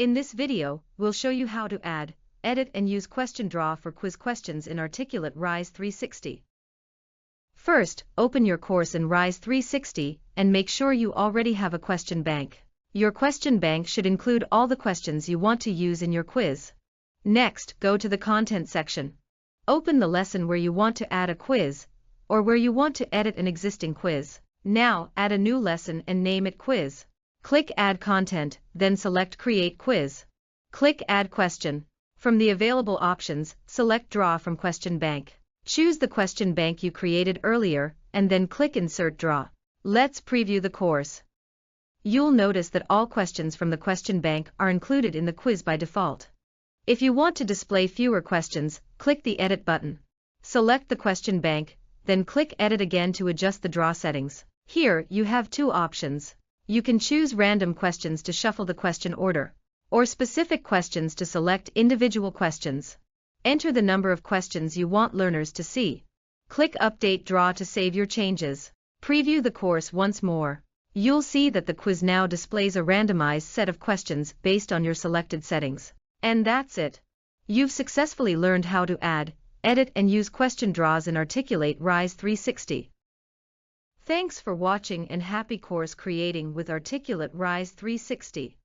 In this video, we'll show you how to add, edit and use question draw for quiz questions in Articulate Rise 360. First, open your course in Rise 360 and make sure you already have a question bank. Your question bank should include all the questions you want to use in your quiz. Next, go to the Content section. Open the lesson where you want to add a quiz, or where you want to edit an existing quiz. Now, add a new lesson and name it Quiz. Click Add Content, then select Create Quiz. Click Add Question. From the available options, select Draw from Question Bank. Choose the question bank you created earlier, and then click Insert Draw. Let's preview the course. You'll notice that all questions from the question bank are included in the quiz by default. If you want to display fewer questions, click the Edit button. Select the question bank, then click Edit again to adjust the draw settings. Here, you have two options. You can choose random questions to shuffle the question order, or specific questions to select individual questions. Enter the number of questions you want learners to see. Click Update Draw to save your changes. Preview the course once more. You'll see that the quiz now displays a randomized set of questions based on your selected settings. And that's it. You've successfully learned how to add, edit and use question draws in Articulate Rise 360. Thanks for watching and happy course creating with Articulate Rise 360.